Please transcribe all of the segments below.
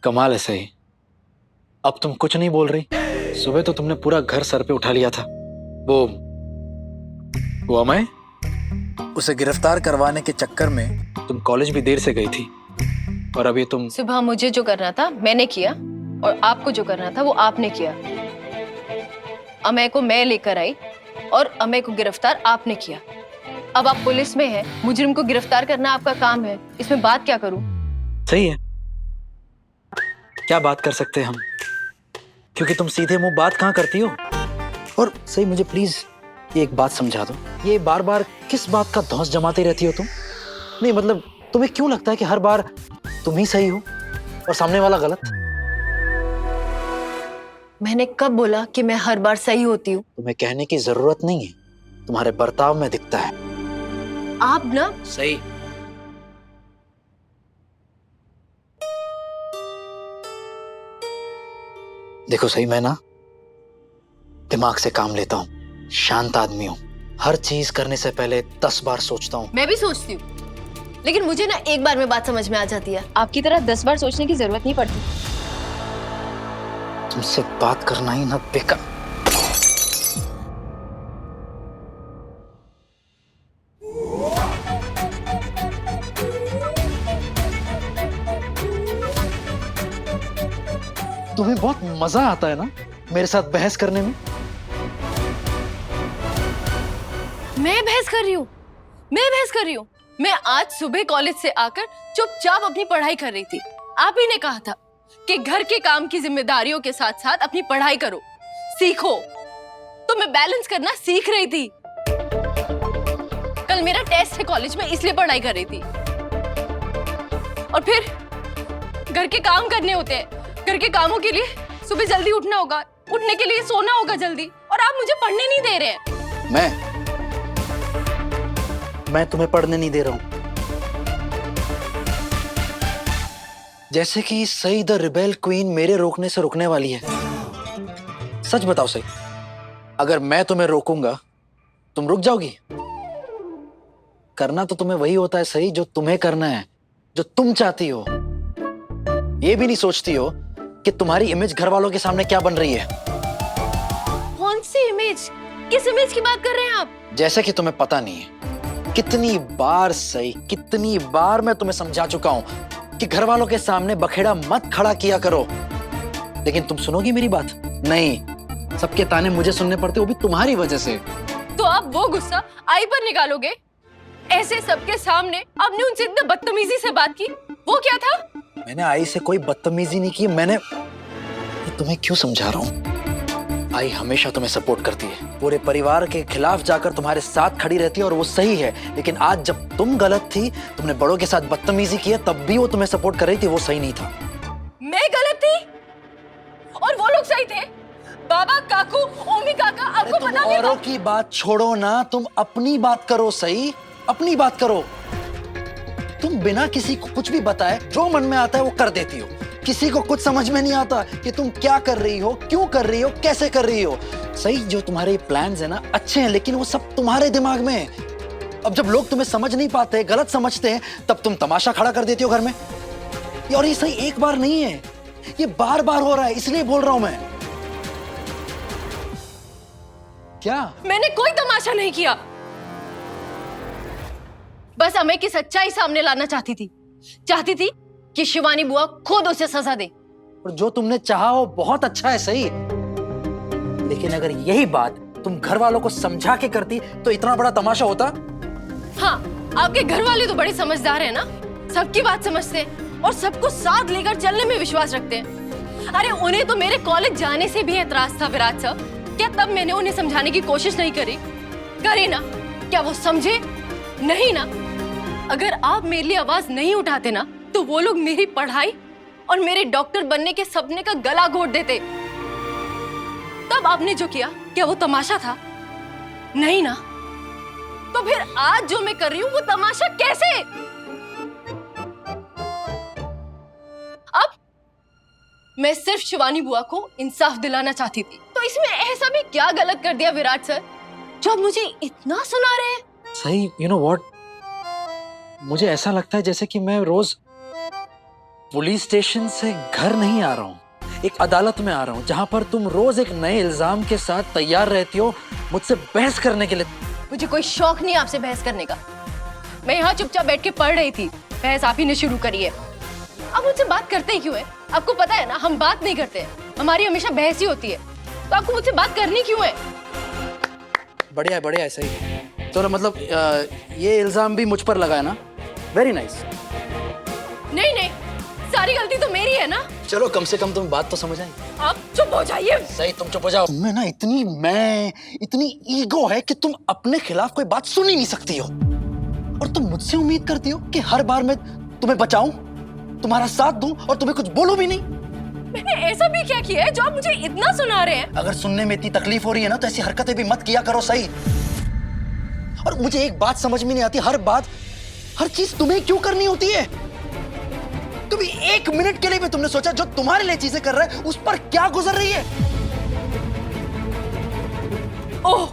कमाल है सही। अब तुम कुछ नहीं बोल रही। सुबह तो तुमने पूरा घर सर पे उठा लिया था। वो अमय, उसे गिरफ्तार करवाने के चक्कर में तुम कॉलेज भी देर से गई थी, और अभी तुम। सुबह मुझे जो करना था मैंने किया, और आपको जो करना था वो आपने किया। अमय को मैं लेकर आई और अमय को गिरफ्तार आपने किया। अब आप पुलिस में हैं, मुजरिम को गिरफ्तार करना आपका काम है। इसमें बात क्या करूं? सही है, क्या बात कर सकते हैं हम, क्योंकि तुम सीधे मुंह बात कहाँ करती हो। और सही, मुझे प्लीज ये एक बात समझा दो, ये बार बार किस बात का धौंस जमाती रहती हो तुम? नहीं मतलब, तुम्हें क्यों लगता है कि हर बार तुम ही सही हो और सामने वाला गलत? मैंने कब बोला कि मैं हर बार सही होती हूँ? तुम्हें कहने की जरूरत नहीं है, तुम्हारे बर्ताव में दिखता है। आप ना सही, देखो सही, मैं ना दिमाग से काम लेता हूँ, शांत आदमी हूँ। हर चीज करने से पहले 10 बार सोचता हूँ। मैं भी सोचती हूँ, लेकिन मुझे ना एक बार में बात समझ में आ जाती है। आपकी तरह 10 बार सोचने की जरूरत नहीं पड़ती। तुमसे बात करना ही ना बेकार। तुम्हें बहुत मजा आता है ना मेरे साथ बहस करने में? मैं बहस कर रही हूँ? मैं बहस कर रही हूँ? मैं आज सुबह कॉलेज से आकर चुपचाप अपनी पढ़ाई कर रही थी। आप ही ने कहा था कि घर के काम की जिम्मेदारियों के साथ साथ अपनी पढ़ाई करो, सीखो। तो मैं बैलेंस करना सीख रही थी। कल मेरा टेस्ट है कॉलेज में, इसलिए पढ़ाई कर रही थी। और फिर घर के काम करने होते हैं। घर के कामों के लिए सुबह जल्दी उठना होगा, उठने के लिए सोना होगा जल्दी, और आप मुझे पढ़ने नहीं दे रहे हैं। मैं तुम्हें पढ़ने नहीं दे रहा हूं। जैसे कि सही द रिबेल क्वीन मेरे रोकने से रुकने वाली है। सच बताओ सही, अगर मैं तुम्हें रोकूंगा तुम रुक जाओगी? करना तो तुम्हें वही होता है सही जो तुम्हें करना है, जो तुम चाहती हो। ये भी नहीं सोचती हो कि तुम्हारी इमेज घर वालों के सामने क्या बन रही है। कौन सी इमेज? किस इमेज की बात कर रहे हैं आप? जैसे कि तुम्हें पता नहीं है, कितनी बार सही, कितनी बार मैं तुम्हें समझा चुका हूं कि घर वालों के सामने बखेड़ा मत खड़ा किया करो, लेकिन तुम सुनोगी मेरी बात? नहीं, सबके ताने मुझे सुनने पड़ते, वो भी तुम्हारी वजह से। तो आप वो गुस्सा आई पर निकालोगे? ऐसे सबके सामने आपने उनसे इतनी बदतमीजी से बात की, वो क्या था? मैंने आई से कोई बदतमीजी नहीं की। मैं तुम्हें क्यों समझा रहा हूं? आई हमेशा तुम्हें सपोर्ट करती है, पूरे परिवार के खिलाफ जाकर तुम्हारे साथ खड़ी रहती है, और वो सही है। लेकिन आज जब तुम गलत थी, तुमने बड़ों के साथ बदतमीजी की है, तब भी वो तुम्हें सपोर्ट कर रही थी। वो सही नहीं था। मैं गलत थी और वो लोग सही थे? बाबा, काकू, ओमी काका, आपको पता नहीं? औरों की बात छोड़ो ना, तुम अपनी बात करो सही, अपनी बात करो। तुम बिना किसी को कुछ भी बताए जो मन में आता है वो कर देती हो। किसी को कुछ समझ में नहीं आता कि तुम क्या कर रही हो, क्यों कर रही हो, कैसे कर रही हो। सही, जो तुम्हारे प्लान्स है ना अच्छे हैं, लेकिन वो सब तुम्हारे दिमाग में है। अब जब लोग तुम्हें समझ नहीं पाते, गलत समझते हैं, तब तुम तमाशा खड़ा कर देती हो घर में। और ये सही एक बार नहीं है, ये बार बार हो रहा है, इसलिए बोल रहा हूं मैं। क्या? मैंने कोई तमाशा नहीं किया, बस अमय की सच्चाई सामने लाना चाहती थी कि शिवानी बुआ खुद उसे सजा दे। और जो तुमने चाहा वो बहुत अच्छा है सही, लेकिन अगर यही बात तुम घर वालों को समझा के करती तो इतना बड़ा तमाशा होता? हाँ, आपके घर वाले तो बड़े समझदार हैं ना, सबकी बात समझते हैं और सबको साथ लेकर चलने में विश्वास रखते हैं। अरे उन्हें तो मेरे कॉलेज जाने से भी एतराज था विराट सर। क्या तब मैंने उन्हें समझाने की कोशिश नहीं करी? करे ना, क्या वो समझे? नहीं ना। अगर आप मेरे लिए आवाज नहीं उठाते ना, तो वो लोग मेरी पढ़ाई और मेरे डॉक्टर बनने के सपने का गला घोट देते। तब आपने जो किया, क्या वो तमाशा था? नहीं ना। तो फिर आज जो मैं कर रही हूं वो तमाशा कैसे? अब मैं सिर्फ शिवानी बुआ को इंसाफ दिलाना चाहती थी, तो इसमें ऐसा भी क्या गलत कर दिया विराट सर जो आप मुझे इतना सुना रहे हैं? सही, यू नो व्हाट, मुझे ऐसा लगता है जैसे कि मैं रोज पुलिस स्टेशन से घर नहीं आ रहा हूँ, एक अदालत में आ रहा हूँ जहाँ पर तुम रोज एक नए इल्जाम के साथ तैयार रहती हो मुझसे बहस करने के लिए। मुझे कोई शौक नहीं आपसे बहस करने का। मैं यहाँ चुपचाप बैठ के पढ़ रही थी, बहस आप ही ने शुरू करी है। आप मुझसे बात करते ही क्यों है? आपको पता है ना हम बात नहीं करते हैं, हमारी हमेशा बहस ही होती है, तो आपको मुझसे बात करनी क्यों है? बढ़िया है, सही है। तो मतलब ये इल्जाम भी मुझ पर लगा है ना? Very nice. नहीं, सारी गलती तो मेरी है ना। चलो कम से कम तुम बात तो समझ आई। आप चुप हो जाइए। सही, तुम चुप हो जाओ। तुम्हें ना इतनी ईगो है कि तुम अपने खिलाफ कोई बात सुन ही नहीं सकती हो, और तुम मुझसे उम्मीद करती हो कि हर बार मैं तुम्हें बचाऊं, तुम्हारा साथ दूं और तुम्हें कुछ बोलूं भी नहीं। मैंने ऐसा भी क्या किया है जो आप मुझे इतना सुना रहे हैं? अगर सुनने में इतनी तकलीफ हो रही है ना तो ऐसी हरकतें भी मत किया करो, सही। और मुझे एक बात समझ में नहीं आती, हर चीज तुम्हें क्यों करनी होती है? कभी एक मिनट के लिए भी तुमने सोचा जो तुम्हारे लिए चीजें कर रहा है उस पर क्या गुजर रही है? ओह,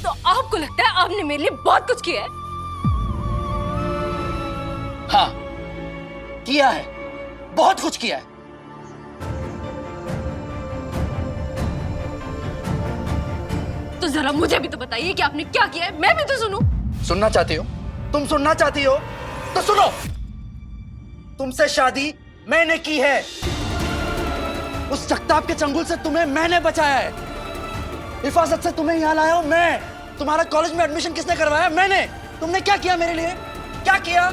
तो आपको लगता है आपने मेरे लिए बहुत कुछ किया है? हाँ, किया है, बहुत कुछ किया है। तो जरा मुझे भी तो बताइए कि आपने क्या किया है, मैं भी तो सुनूं। सुनना चाहती हो? तुम सुनना चाहती हो तो सुनो। तुमसे शादी मैंने की है, उस चकताप के चंगुल से तुम्हें मैंने बचाया है, हिफाजत से तुम्हें यहां लाया हूं मैं। तुम्हारा कॉलेज में एडमिशन किसने करवाया? मैंने। तुमने क्या किया मेरे लिए? क्या किया?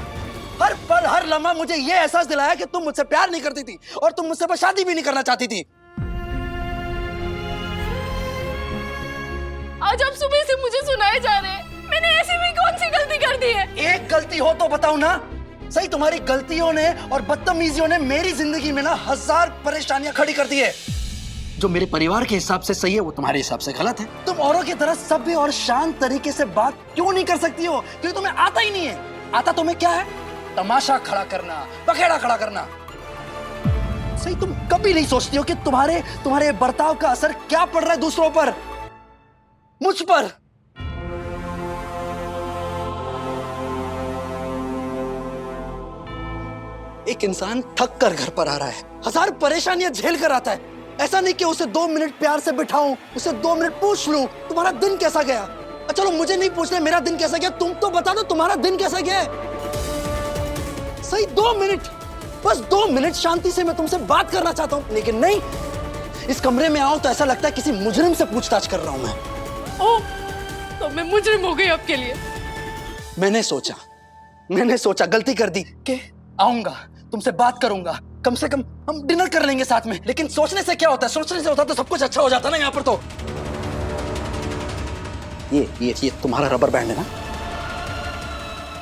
हर पल हर लम्हा मुझे यह एहसास दिलाया कि तुम मुझसे प्यार नहीं करती थी और तुम मुझसे बस शादी भी नहीं करना चाहती थी। आज आप सुबह से मुझे सुनाए जा रहे हैं, मैंने ऐसी भी कौन सी गलती कर दी है? एक गलती हो तो बताओ ना। सही, तुम्हारी गलतियों ने और बदतमीजियों ने मेरी जिंदगी में ना 1000 परेशानियां खड़ी कर दी है। जो मेरे परिवार के हिसाब से सही है वो तुम्हारे हिसाब से गलत है। तुम औरों की तरह सभ्य और शांत तरीके से बात क्यों नहीं कर सकती हो? क्योंकि तुम्हें आता ही नहीं है। आता तुम्हें क्या है? तमाशा खड़ा करना, पखेड़ा खड़ा करना। सही, तुम कभी नहीं सोचती हो कि तुम्हारे बर्ताव का असर क्या पड़ रहा है दूसरों पर, मुझ पर। एक इंसान थक कर घर पर आ रहा है, 1000 परेशानियां झेल कर आता है। ऐसा नहीं कि उसे 2 मिनट प्यार से बिठाऊं, उसे 2 मिनट पूछ लूं तुम्हारा दिन कैसा गया। चलो मुझे नहीं पूछना मेरा दिन कैसा गया, तुम तो बता दो तुम्हारा दिन कैसा गया। सही, 2 मिनट, बस 2 मिनट शांति से मैं तुमसे बात करना चाहता हूं, लेकिन नहीं। इस कमरे में आओ तो ऐसा लगता है किसी मुजरिम से पूछताछ कर रहा हूं मैं। ओह, तो मैं मुजरिम हो गई आपके लिए? मैंने सोचा गलती कर दी कि आऊंगा, तुमसे बात करूंगा, कम से कम हम डिनर कर लेंगे साथ में। लेकिन सोचने से क्या होता है? सोचने से होता तो सब कुछ अच्छा हो जाता ना। यहाँ पर तो ये तुम्हारा रबर बैंड है ना,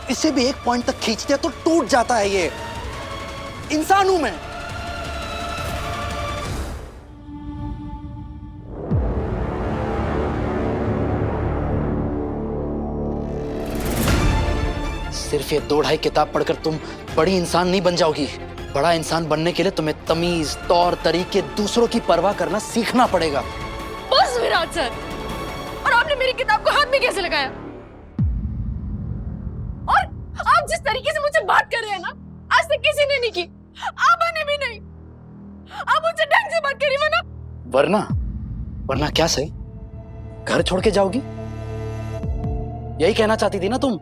इसे भी एक पॉइंट तक खींचते हैं तो टूट जाता है। ये इंसान हूं मैं। सिर्फ ये 2-2.5 किताब पढ़कर तुम बड़ी इंसान नहीं बन जाओगी। बड़ा इंसान बनने के लिए तुम्हें तमीज, तौर तरीके, दूसरों की परवाह करना सीखना पड़ेगा। बस विराट सर, और आपने मेरी किताब को हाथ में कैसे लगाया? और आप जिस तरीके से मुझसे बात कर रहे हैं ना, आज तक किसी ने नहीं की, आपने भी नहीं। आप मुझसे ढंग से बात करिए वरना क्या सही? घर छोड़ के जाओगी? यही कहना चाहती थी ना तुम?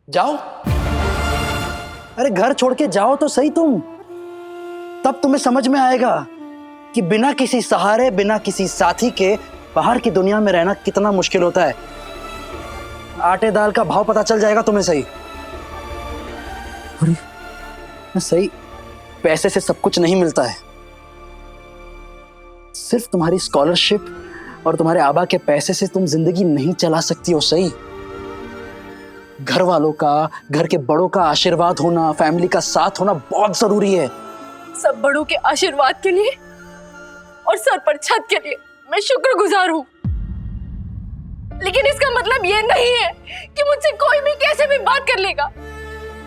जाओ, अरे घर छोड़ के जाओ तो सही तुम, तब तुम्हें समझ में आएगा कि बिना किसी सहारे, बिना किसी साथी के बाहर की दुनिया में रहना कितना मुश्किल होता है। आटे दाल का भाव पता चल जाएगा तुम्हें। सही, सही, पैसे से सब कुछ नहीं मिलता है। सिर्फ तुम्हारी स्कॉलरशिप और तुम्हारे आबा के पैसे से तुम जिंदगी नहीं चला सकती हो। सही, घर वालों का, घर के बड़ों का आशीर्वाद होना, फैमिली का साथ होना बहुत जरूरी है। सब बड़ों के आशीर्वाद के लिए और सर पर छत के लिए मैं शुक्रगुजार हूँ, लेकिन इसका मतलब ये नहीं है कि मुझसे कोई भी कैसे भी बात कर लेगा।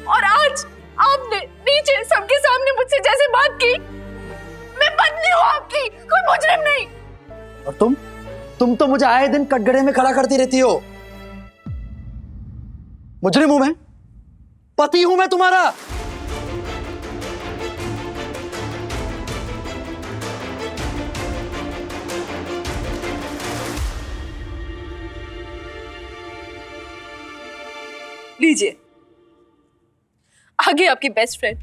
और आज आपने नीचे सबके सामने मुझसे जैसे बात की, मैं बदली हूँ आपकी, कोई मुजरिम नहीं। और तुम तो मुझे आए दिन कटघरे में खड़ा करती रहती हो। मुजरिम हूं मैं? पति हूं मैं तुम्हारा। लीजिए, आगे आपकी बेस्ट फ्रेंड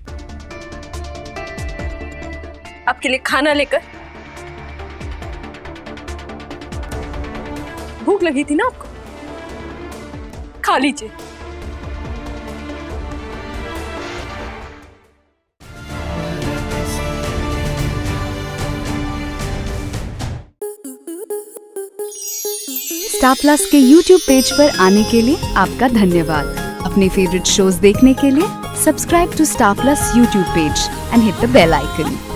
आपके लिए खाना लेकर। भूख लगी थी ना आपको, खा लीजिए। स्टार प्लस के YouTube पेज पर आने के लिए आपका धन्यवाद। अपने फेवरेट शोज देखने के लिए subscribe to Star Plus YouTube page and hit the bell icon.